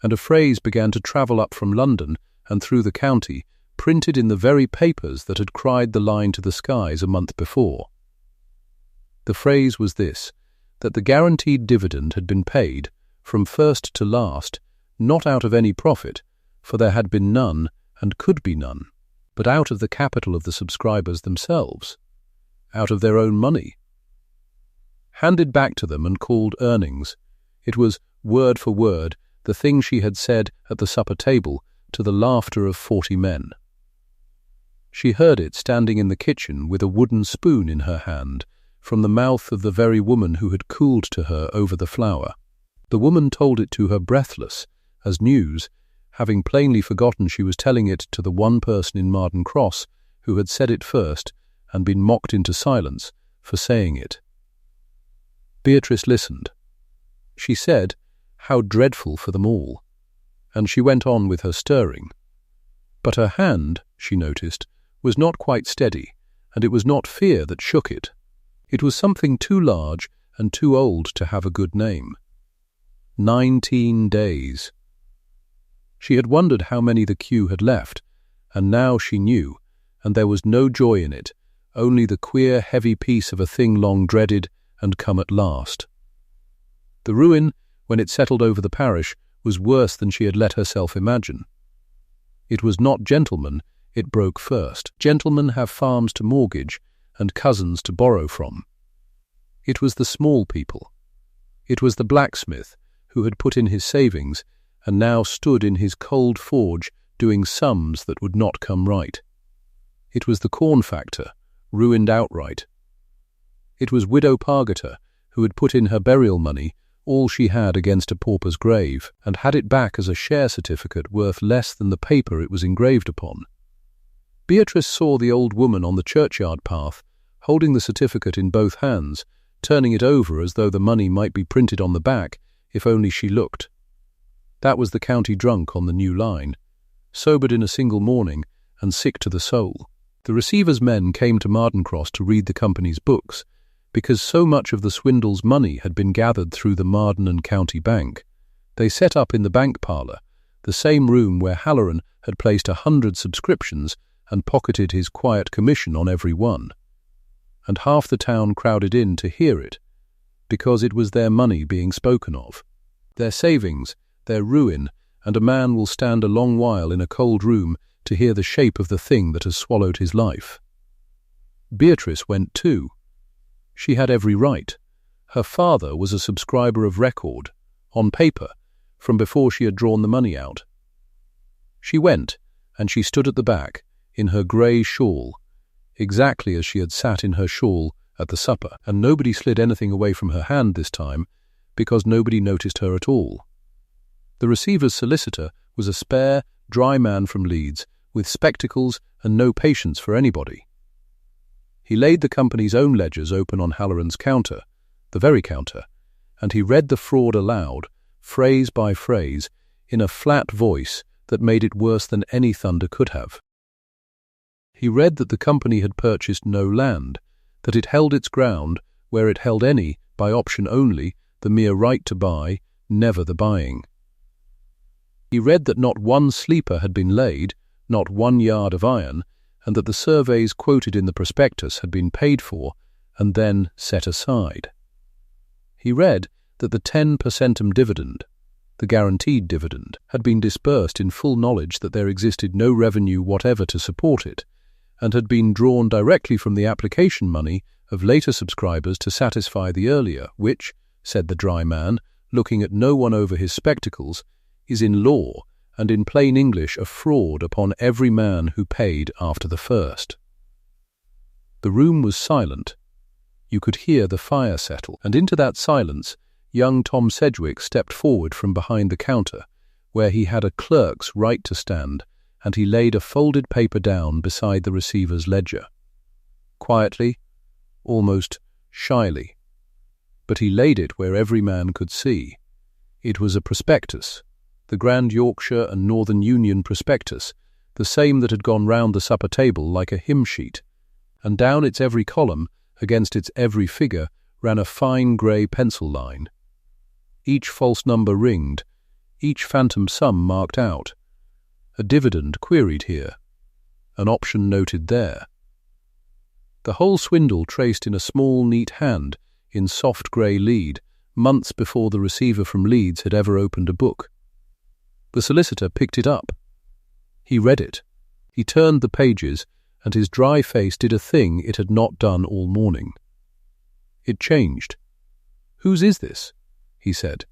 And a phrase began to travel up from London and through the county, printed in the very papers that had cried the line to the skies a month before. The phrase was this, that the guaranteed dividend had been paid, from first to last, not out of any profit, for there had been none and could be none, but out of the capital of the subscribers themselves, out of their own money. Handed back to them and called earnings, it was, word for word, the thing she had said at the supper table to the laughter of 40 men. She heard it standing in the kitchen with a wooden spoon in her hand, from the mouth of the very woman who had cooled to her over the flour. The woman told it to her breathless, as news, having plainly forgotten she was telling it to the one person in Marden Cross who had said it first and been mocked into silence for saying it. Beatrice listened. She said, "How dreadful for them all," and she went on with her stirring. But her hand, she noticed, was not quite steady, and it was not fear that shook it. It was something too large and too old to have a good name. 19 days. She had wondered how many the queue had left, and now she knew, and there was no joy in it, only the queer, heavy peace of a thing long dreaded and come at last. The ruin, when it settled over the parish, was worse than she had let herself imagine. It was not gentlemen, it broke first. Gentlemen have farms to mortgage and cousins to borrow from. It was the small people. It was the blacksmith who had put in his savings and now stood in his cold forge doing sums that would not come right. It was the corn factor, ruined outright. It was Widow Pargeter, who had put in her burial money, all she had against a pauper's grave, and had it back as a share certificate worth less than the paper it was engraved upon. Beatrice saw the old woman on the churchyard path, holding the certificate in both hands, turning it over as though the money might be printed on the back, if only she looked. That was the county drunk on the new line, sobered in a single morning and sick to the soul. The receiver's men came to Marden Cross to read the company's books, because so much of the swindle's money had been gathered through the Marden and County Bank. They set up in the bank parlour, the same room where Halloran had placed 100 subscriptions and pocketed his quiet commission on every one. And half the town crowded in to hear it, because it was their money being spoken of, their savings, their ruin, and a man will stand a long while in a cold room to hear the shape of the thing that has swallowed his life. Beatrice went too. She had every right. Her father was a subscriber of record, on paper, from before she had drawn the money out. She went, and she stood at the back, in her grey shawl, exactly as she had sat in her shawl at the supper, and nobody slid anything away from her hand this time, because nobody noticed her at all. The receiver's solicitor was a spare, dry man from Leeds, with spectacles and no patience for anybody. He laid the company's own ledgers open on Halloran's counter, the very counter, and he read the fraud aloud, phrase by phrase, in a flat voice that made it worse than any thunder could have. He read that the company had purchased no land, that it held its ground, where it held any, by option only, the mere right to buy, never the buying. He read that not one sleeper had been laid, not 1 yard of iron, and that the surveys quoted in the prospectus had been paid for and then set aside. He read that the 10 per centum dividend, the guaranteed dividend, had been disbursed in full knowledge that there existed no revenue whatever to support it, and had been drawn directly from the application money of later subscribers to satisfy the earlier, which, said the dry man, looking at no one over his spectacles, is in law and in plain English a fraud upon every man who paid after the first. The room was silent. You could hear the fire settle, and into that silence young Tom Sedgwick stepped forward from behind the counter, where he had a clerk's right to stand, and he laid a folded paper down beside the receiver's ledger. Quietly, almost shyly. But he laid it where every man could see. It was a prospectus, the Grand Yorkshire and Northern Union prospectus, the same that had gone round the supper table like a hymn sheet, and down its every column, against its every figure, ran a fine grey pencil line. Each false number ringed, each phantom sum marked out, a dividend queried here, an option noted there. The whole swindle traced in a small, neat hand, in soft grey lead, months before the receiver from Leeds had ever opened a book. The solicitor picked it up. He read it. He turned the pages, and his dry face did a thing it had not done all morning. It changed. "Whose is this?" he said.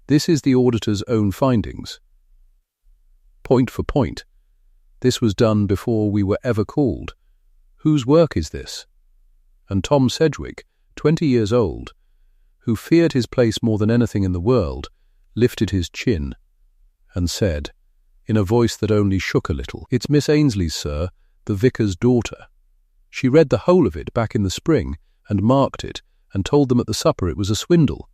"This is the auditor's own findings. Point for point. This was done before we were ever called. Whose work is this?" And Tom Sedgwick, 20 years old, who feared his place more than anything in the world, lifted his chin and said, in a voice that only shook a little, "It's Miss Ainsley's, sir, the vicar's daughter. She read the whole of it back in the spring and marked it and told them at the supper it was a swindle,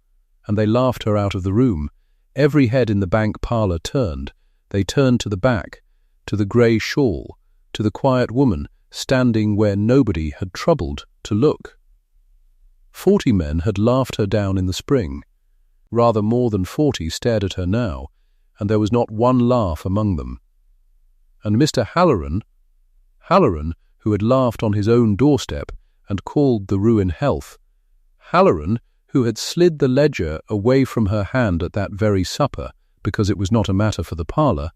and they laughed her out of the room. Every head in the bank parlour turned. They turned to the back, to the grey shawl, to the quiet woman standing where nobody had troubled to look. 40 men had laughed her down in the spring. Rather more than 40 stared at her now, and there was not one laugh among them. And Mr. Halloran, who had laughed on his own doorstep and called the ruin health, Halloran, who had slid the ledger away from her hand at that very supper because it was not a matter for the parlour,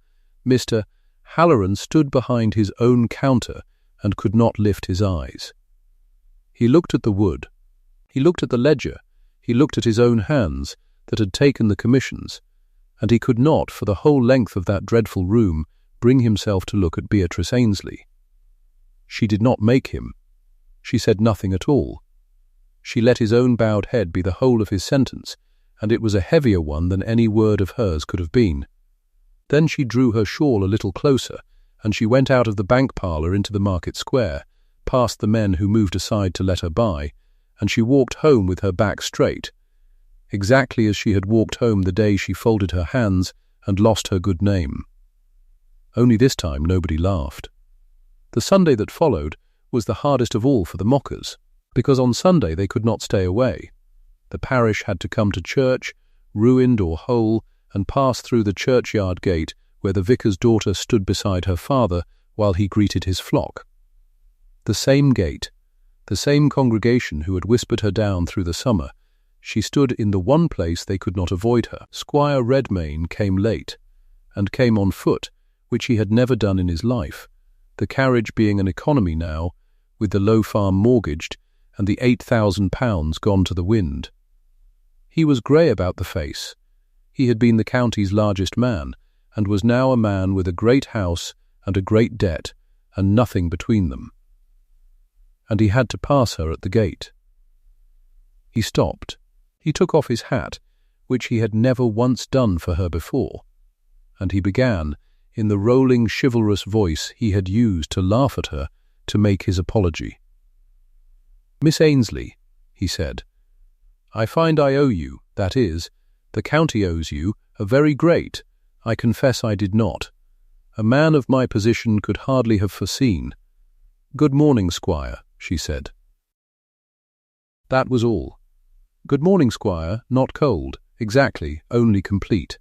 Mr. Halloran stood behind his own counter and could not lift his eyes. He looked at the wood. He looked at the ledger. He looked at his own hands that had taken the commissions, and he could not, for the whole length of that dreadful room, bring himself to look at Beatrice Ainsley. She did not make him. She said nothing at all. She let his own bowed head be the whole of his sentence, and it was a heavier one than any word of hers could have been. Then she drew her shawl a little closer, and she went out of the bank parlour into the market square, past the men who moved aside to let her by, and she walked home with her back straight, exactly as she had walked home the day she folded her hands and lost her good name. Only this time nobody laughed. The Sunday that followed was the hardest of all for the mockers, because on Sunday they could not stay away. The parish had to come to church, ruined or whole, and pass through the churchyard gate where the vicar's daughter stood beside her father while he greeted his flock. The same gate, the same congregation who had whispered her down through the summer, she stood in the one place they could not avoid her. Squire Redmayne came late, and came on foot, which he had never done in his life, the carriage being an economy now, with the Low Farm mortgaged and the £8,000 gone to the wind. He was grey about the face. He had been the county's largest man, and was now a man with a great house and a great debt, and nothing between them. And he had to pass her at the gate. He stopped. He took off his hat, which he had never once done for her before, and he began, in the rolling, chivalrous voice he had used to laugh at her, to make his apology. "Miss Ainsley," he said, "I find I owe you, that is, the county owes you, a very great, I confess I did not. A man of my position could hardly have foreseen. Good morning, Squire," she said. That was all. Good morning, Squire, not cold, exactly, only complete.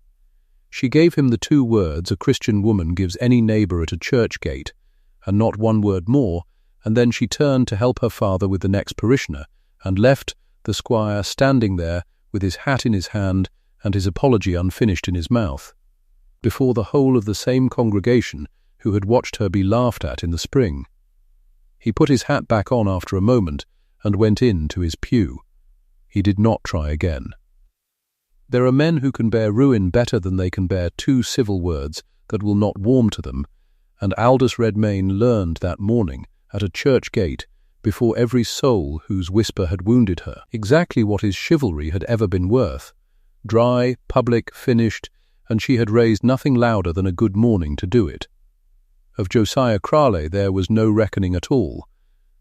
She gave him the 2 words a Christian woman gives any neighbour at a church gate, and not 1 word more, and then she turned to help her father with the next parishioner, and left the squire standing there with his hat in his hand and his apology unfinished in his mouth, before the whole of the same congregation who had watched her be laughed at in the spring. He put his hat back on after a moment and went in to his pew. He did not try again. There are men who can bear ruin better than they can bear 2 civil words that will not warm to them, and Aldous Redmayne learned that morning at a church gate, before every soul whose whisper had wounded her, exactly what his chivalry had ever been worth, dry, public, finished, and she had raised nothing louder than a good morning to do it. Of Josiah Crale there was no reckoning at all,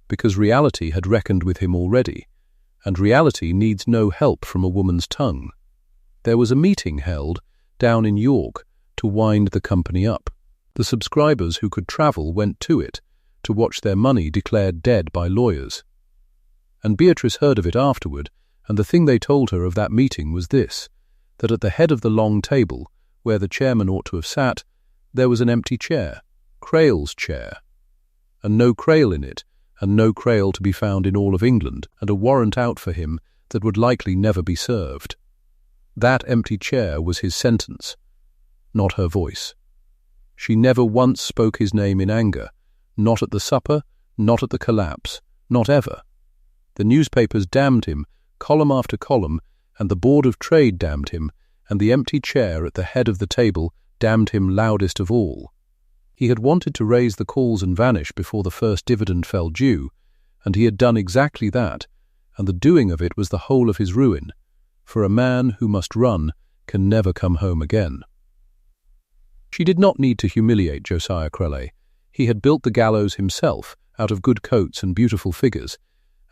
because reality had reckoned with him already, and reality needs no help from a woman's tongue. There was a meeting held down in York to wind the company up. The subscribers who could travel went to it, to watch their money declared dead by lawyers. And Beatrice heard of it afterward, and the thing they told her of that meeting was this, that at the head of the long table, where the chairman ought to have sat, there was an empty chair, Crale's chair, and no Crale in it, and no Crale to be found in all of England, and a warrant out for him that would likely never be served. That empty chair was his sentence, not her voice. She never once spoke his name in anger, not at the supper, not at the collapse, not ever. The newspapers damned him, column after column, and the Board of Trade damned him, and the empty chair at the head of the table damned him loudest of all. He had wanted to raise the calls and vanish before the first dividend fell due, and he had done exactly that, and the doing of it was the whole of his ruin, for a man who must run can never come home again. She did not need to humiliate Josiah Crale. He had built the gallows himself out of good coats and beautiful figures,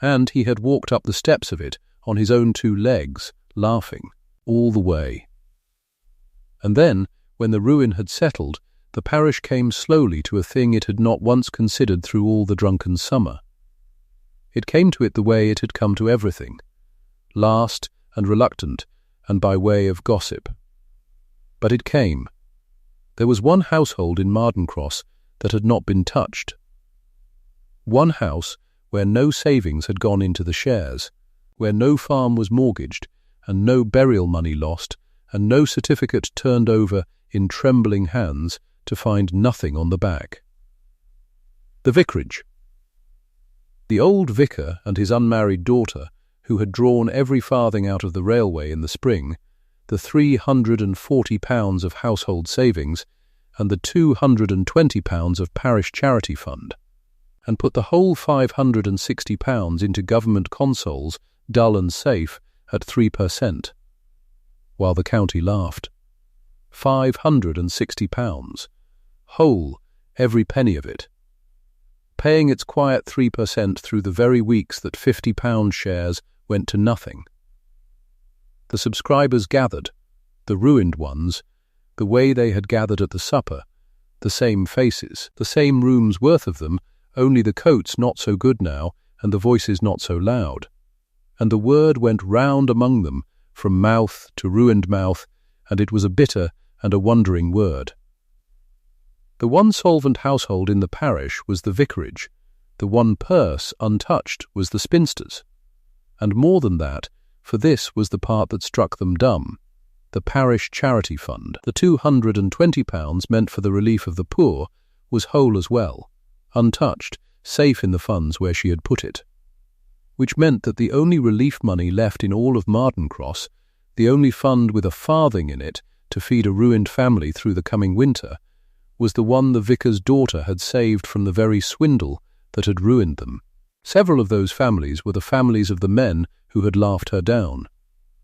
and he had walked up the steps of it on his own 2 legs, laughing, all the way. And then, when the ruin had settled, the parish came slowly to a thing it had not once considered through all the drunken summer. It came to it the way it had come to everything, last and reluctant, and by way of gossip. But it came. There was one household in Marden Cross that had not been touched. One house where no savings had gone into the shares, where no farm was mortgaged, and no burial money lost, and no certificate turned over in trembling hands to find nothing on the back. The vicarage. The old vicar and his unmarried daughter, who had drawn every farthing out of the railway in the spring, the £340 of household savings, and the £220 of parish charity fund, and put the whole £560 into government consols, dull and safe, at 3%, while the county laughed. £560, whole, every penny of it, paying its quiet 3% through the very weeks that £50 shares went to nothing. The subscribers gathered, the ruined ones, the way they had gathered at the supper, the same faces, the same room's worth of them, only the coats not so good now, and the voices not so loud. And the word went round among them, from mouth to ruined mouth, and it was a bitter and a wondering word. The one solvent household in the parish was the vicarage, the one purse untouched was the spinster's. And more than that, for this was the part that struck them dumb, the parish charity fund, the £220 meant for the relief of the poor, was whole as well, untouched, safe in the funds where she had put it. Which meant that the only relief money left in all of Marden Cross, the only fund with a farthing in it to feed a ruined family through the coming winter, was the one the vicar's daughter had saved from the very swindle that had ruined them. Several of those families were the families of the men who had laughed her down.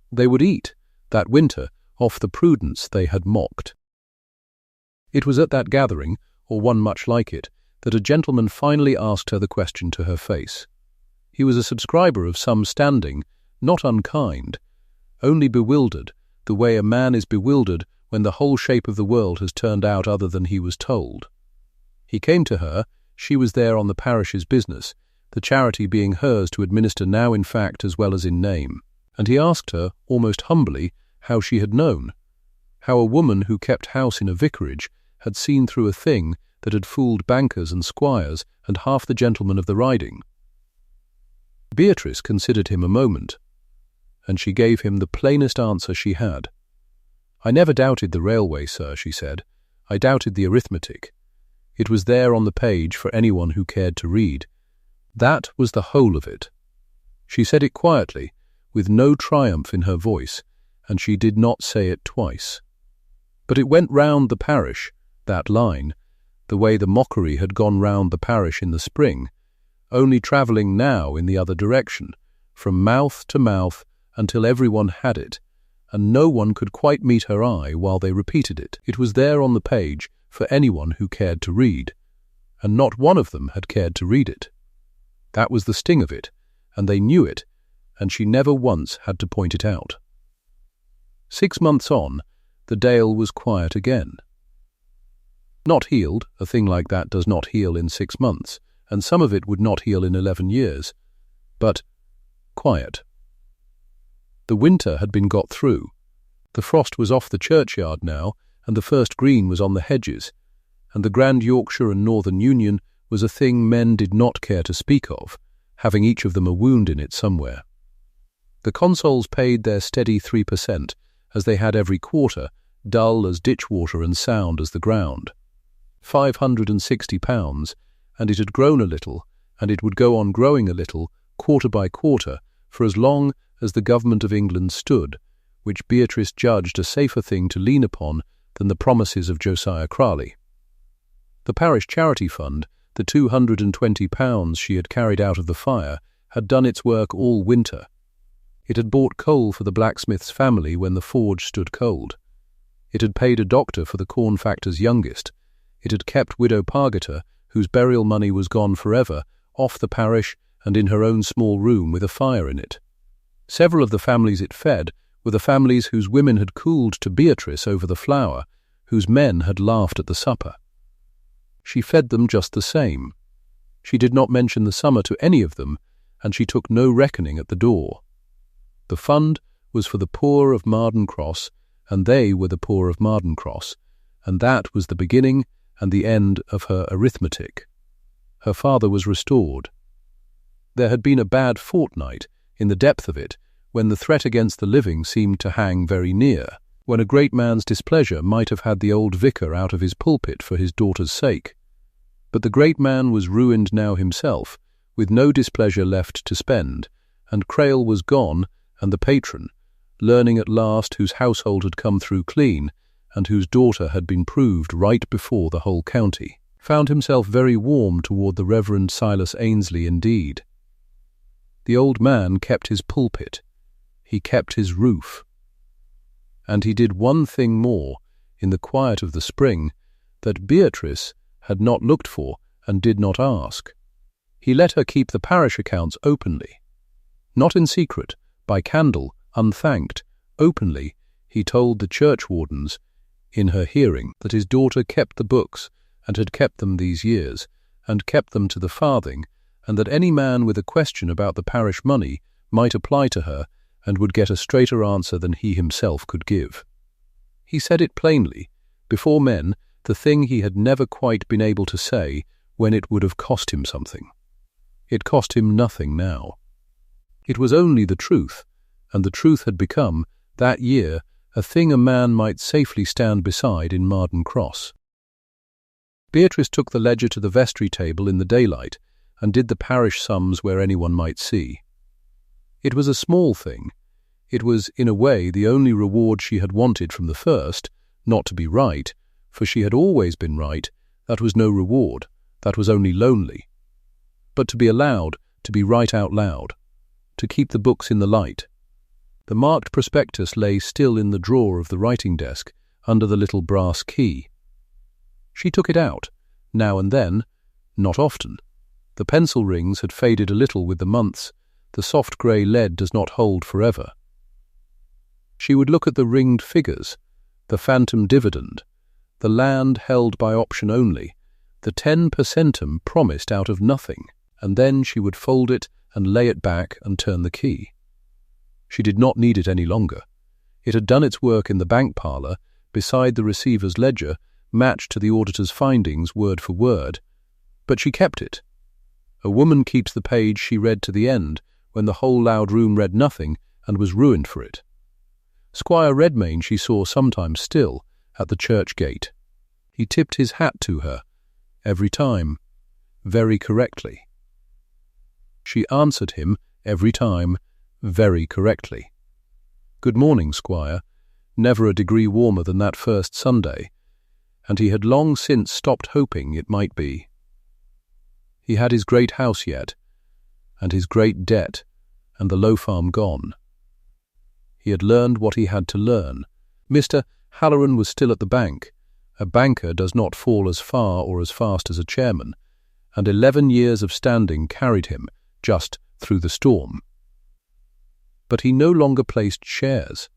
They would eat, that winter, off the prudence they had mocked. It was at that gathering, or one much like it, that a gentleman finally asked her the question to her face. He was a subscriber of some standing, not unkind, only bewildered, the way a man is bewildered when the whole shape of the world has turned out other than he was told. He came to her, she was there on the parish's business, the charity being hers to administer now in fact as well as in name, and he asked her, almost humbly, how she had known, how a woman who kept house in a vicarage had seen through a thing that had fooled bankers and squires and half the gentlemen of the riding. Beatrice considered him a moment, and she gave him the plainest answer she had. "I never doubted the railway, sir," she said. "I doubted the arithmetic. It was there on the page for anyone who cared to read. That was the whole of it." She said it quietly, with no triumph in her voice, and she did not say it twice. But it went round the parish, that line, the way the mockery had gone round the parish in the spring, only travelling now in the other direction, from mouth to mouth until everyone had it, and no one could quite meet her eye while they repeated it. It was there on the page for anyone who cared to read, and not one of them had cared to read it. That was the sting of it, and they knew it, and she never once had to point it out. 6 months on, the Dale was quiet again. Not healed, a thing like that does not heal in 6 months, and some of it would not heal in 11 years. But quiet. The winter had been got through. The frost was off the churchyard now, and the first green was on the hedges, and the Grand Yorkshire and Northern Union was a thing men did not care to speak of, having each of them a wound in it somewhere. The consols paid their steady 3%, as they had every quarter, dull as ditch water and sound as the ground. £560, and it had grown a little, and it would go on growing a little, quarter by quarter, for as long as the government of England stood, which Beatrice judged a safer thing to lean upon than the promises of Josiah Crale. The parish charity fund, the £220 she had carried out of the fire, had done its work all winter. It had bought coal for the blacksmith's family when the forge stood cold. It had paid a doctor for the corn factor's youngest. It had kept widow Pargeter, whose burial money was gone forever, off the parish and in her own small room with a fire in it. Several of the families it fed were the families whose women had cooled to Beatrice over the flour, whose men had laughed at the supper. She fed them just the same. She did not mention the summer to any of them, and she took no reckoning at the door. The fund was for the poor of Marden Cross, and they were the poor of Marden Cross, and that was the beginning and the end of her arithmetic. Her father was restored. There had been a bad fortnight, in the depth of it, when the threat against the living seemed to hang very near, when a great man's displeasure might have had the old vicar out of his pulpit for his daughter's sake. But the great man was ruined now himself, with no displeasure left to spend, and Crale was gone, and the patron, learning at last whose household had come through clean, and whose daughter had been proved right before the whole county, found himself very warm toward the Reverend Silas Ainsley indeed. The old man kept his pulpit. He kept his roof. And he did one thing more, in the quiet of the spring, that Beatrice had not looked for and did not ask. He let her keep the parish accounts openly. Not in secret, by candle, unthanked, openly, he told the churchwardens, in her hearing, that his daughter kept the books, and had kept them these years, and kept them to the farthing, and that any man with a question about the parish money might apply to her, and would get a straighter answer than he himself could give. He said it plainly, before men, the thing he had never quite been able to say when it would have cost him something. It cost him nothing now. It was only the truth, and the truth had become, that year, a thing a man might safely stand beside in Marden Cross. Beatrice took the ledger to the vestry table in the daylight, and did the parish sums where anyone might see. It was a small thing. It was, in a way, the only reward she had wanted from the first, not to be right, for she had always been right. That was no reward, that was only lonely. But to be allowed to be right out loud, to keep the books in the light. The marked prospectus lay still in the drawer of the writing desk, under the little brass key. She took it out, now and then, not often. The pencil rings had faded a little with the months. The soft grey lead does not hold forever. She would look at the ringed figures, the phantom dividend, the land held by option only, the 10 per centum promised out of nothing, and then she would fold it and lay it back and turn the key. She did not need it any longer. It had done its work in the bank parlour, beside the receiver's ledger, matched to the auditor's findings word for word, but she kept it. A woman keeps the page she read to the end, when the whole loud room read nothing and was ruined for it. Squire Redmayne she saw sometimes still, at the church gate. He tipped his hat to her, every time, very correctly. She answered him, every time, very correctly. Good morning, Squire, never a degree warmer than that first Sunday, and he had long since stopped hoping it might be. He had his great house yet, and his great debt, and the Low Farm gone. He had learned what he had to learn. Mr. Halloran was still at the bank. A banker does not fall as far or as fast as a chairman, and 11 years of standing carried him just through the storm. But he no longer placed shares.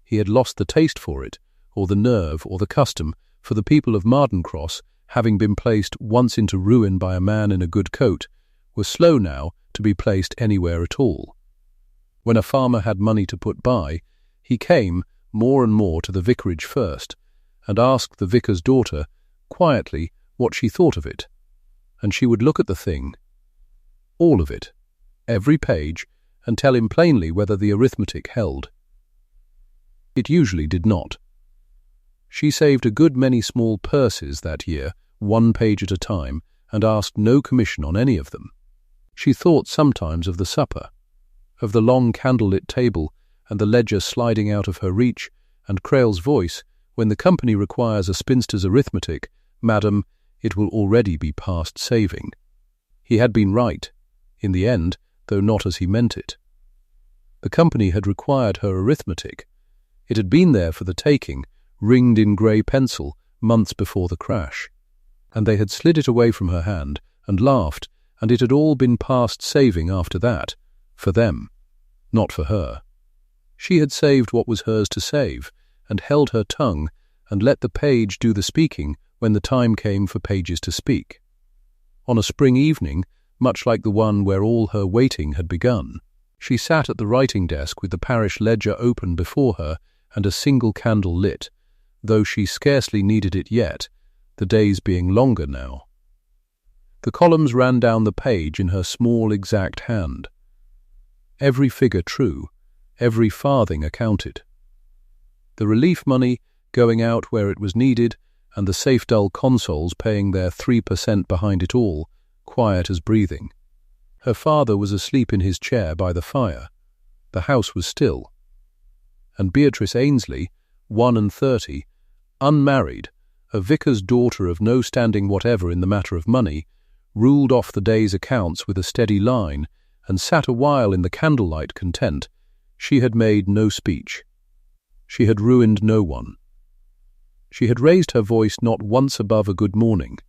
He had lost the taste for it, or the nerve, or the custom, for the people of Marden Cross having been placed once into ruin by a man in a good coat, were slow now to be placed anywhere at all. When a farmer had money to put by, he came more and more to the vicarage first, and asked the vicar's daughter quietly what she thought of it, and she would look at the thing, all of it, every page, and tell him plainly whether the arithmetic held. It usually did not. She saved a good many small purses that year, 1 page at a time, and asked no commission on any of them. She thought sometimes of the supper, of the long candle-lit table and the ledger sliding out of her reach, and Crale's voice, when the company requires a spinster's arithmetic, "Madam, it will already be past saving." He had been right, in the end, though not as he meant it. The company had required her arithmetic. It had been there for the taking, ringed in grey pencil, months before the crash. And they had slid it away from her hand, and laughed, and it had all been past saving after that, for them, not for her. She had saved what was hers to save, and held her tongue, and let the page do the speaking when the time came for pages to speak. On a spring evening, much like the one where all her waiting had begun, she sat at the writing desk with the parish ledger open before her and a single candle lit, though she scarcely needed it yet, the days being longer now. The columns ran down the page in her small, exact hand. Every figure true, every farthing accounted. The relief money going out where it was needed, and the safe dull consols paying their 3% behind it all, quiet as breathing. Her father was asleep in his chair by the fire. The house was still. And Beatrice Ainsley, 31, unmarried, a vicar's daughter of no standing whatever in the matter of money, ruled off the day's accounts with a steady line, and sat a while in the candlelight content. She had made no speech. She had ruined no one. She had raised her voice not once above a good morning.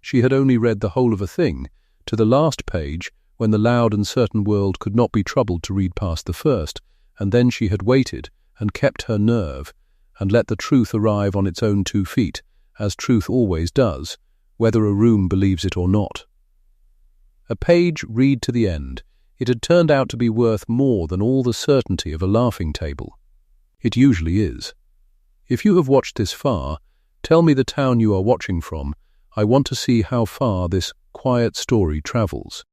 She had only read the whole of a thing, to the last page, when the loud and certain world could not be troubled to read past the first, and then she had waited, and kept her nerve, and let the truth arrive on its own 2 feet, as truth always does, whether a room believes it or not. A page read to the end, it had turned out to be worth more than all the certainty of a laughing table. It usually is. If you have watched this far, tell me the town you are watching from. I want to see how far this quiet story travels.